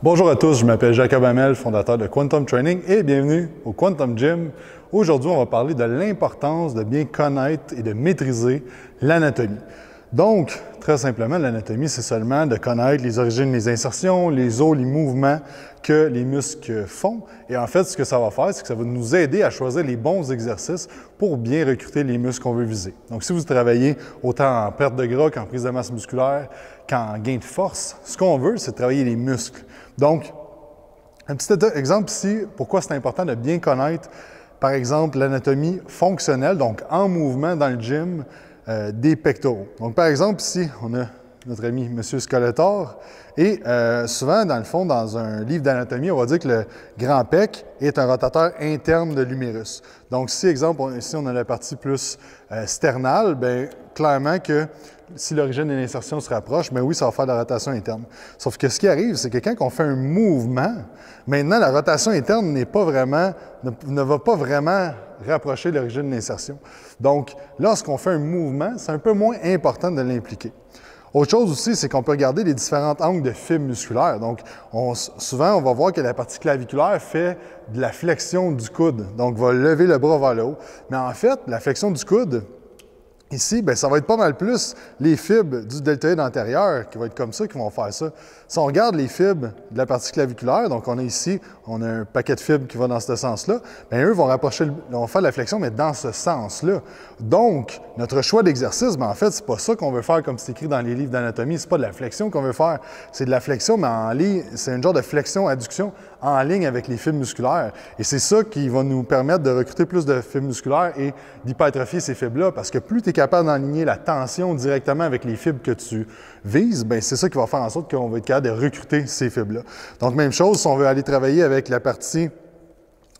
Bonjour à tous, je m'appelle Jacob Hamel, fondateur de Quantum Training et bienvenue au Quantum Gym. Aujourd'hui, on va parler de l'importance de bien connaître et de maîtriser l'anatomie. Donc, très simplement, l'anatomie, c'est seulement de connaître les origines, les insertions, les os, les mouvements que les muscles font. Et en fait, ce que ça va faire, c'est que ça va nous aider à choisir les bons exercices pour bien recruter les muscles qu'on veut viser. Donc, si vous travaillez autant en perte de gras qu'en prise de masse musculaire, qu'en gain de force, ce qu'on veut, c'est travailler les muscles. Donc, un petit exemple ici, pourquoi c'est important de bien connaître, par exemple, l'anatomie fonctionnelle, donc en mouvement dans le gym, des pectoraux. Donc, par exemple, ici, on a notre ami M. Skeletor, et souvent, dans le fond, dans un livre d'anatomie, on va dire que le grand pec est un rotateur interne de l'humérus. Donc, si, exemple, ici, on a la partie plus sternale, bien, clairement que si l'origine de l'insertion se rapproche, bien oui, ça va faire de la rotation interne. Sauf que ce qui arrive, c'est que quand on fait un mouvement, maintenant, la rotation interne ne va pas vraiment rapprocher l'origine de l'insertion. Donc, lorsqu'on fait un mouvement, c'est un peu moins important de l'impliquer. Autre chose aussi, c'est qu'on peut regarder les différents angles de fibres musculaires. Donc, souvent, on va voir que la partie claviculaire fait de la flexion du coude, donc va lever le bras vers le haut. Mais en fait, la flexion du coude, ici, bien, ça va être pas mal plus les fibres du deltoïde antérieur qui vont être comme ça, qui vont faire ça. Si on regarde les fibres de la partie claviculaire, donc on a ici, on a un paquet de fibres qui va dans ce sens-là, bien, eux vont faire la flexion, mais dans ce sens-là. Donc, notre choix d'exercice, bien, en fait, c'est pas ça qu'on veut faire comme c'est écrit dans les livres d'anatomie. C'est pas de la flexion qu'on veut faire. C'est de la flexion, mais en ligne, c'est un genre de flexion-adduction en ligne avec les fibres musculaires. Et c'est ça qui va nous permettre de recruter plus de fibres musculaires et d'hypertrophier ces fibres-là, parce que plus tu es capable d'aligner la tension directement avec les fibres que tu vises, bien, c'est ça qui va faire en sorte qu'on va être capable de recruter ces fibres-là. Donc, même chose, si on veut aller travailler avec la partie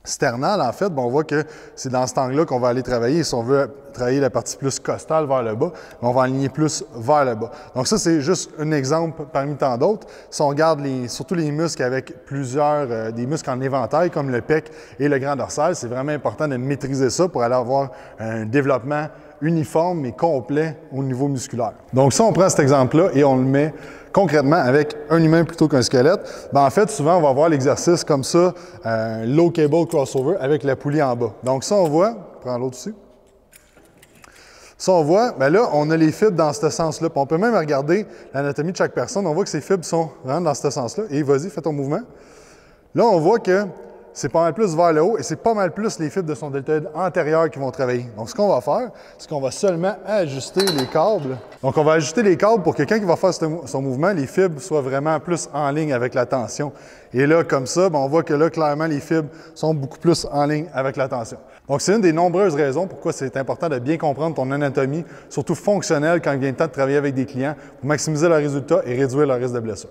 sternale, en fait, bien, on voit que c'est dans cet angle-là qu'on va aller travailler. Si on veut travailler la partie plus costale vers le bas, on va aligner plus vers le bas. Donc ça, c'est juste un exemple parmi tant d'autres. Si on regarde surtout les muscles avec des muscles en éventail, comme le pec et le grand dorsal, c'est vraiment important de maîtriser ça pour aller avoir un développement uniforme et complet au niveau musculaire. Donc ça, on prend cet exemple-là et on le met concrètement avec un humain plutôt qu'un squelette. Bien, en fait, souvent, on va voir l'exercice comme ça, low cable crossover avec la poulie en bas. Donc ça, on voit, prends l'autre aussi. Ça, on voit, bien là, on a les fibres dans ce sens-là. Puis on peut même regarder l'anatomie de chaque personne. On voit que ces fibres sont vraiment dans ce sens-là. Et vas-y, fais ton mouvement. Là, on voit que c'est pas mal plus vers le haut et c'est pas mal plus les fibres de son deltoïde antérieur qui vont travailler. Donc, ce qu'on va faire, c'est qu'on va seulement ajuster les câbles. Donc, on va ajuster les câbles pour que quand il va faire son mouvement, les fibres soient vraiment plus en ligne avec la tension. Et là, comme ça, bien, on voit que là, clairement, les fibres sont beaucoup plus en ligne avec la tension. Donc, c'est une des nombreuses raisons pourquoi c'est important de bien comprendre ton anatomie, surtout fonctionnelle quand il vient le temps de travailler avec des clients, pour maximiser leurs résultats et réduire le risque de blessure.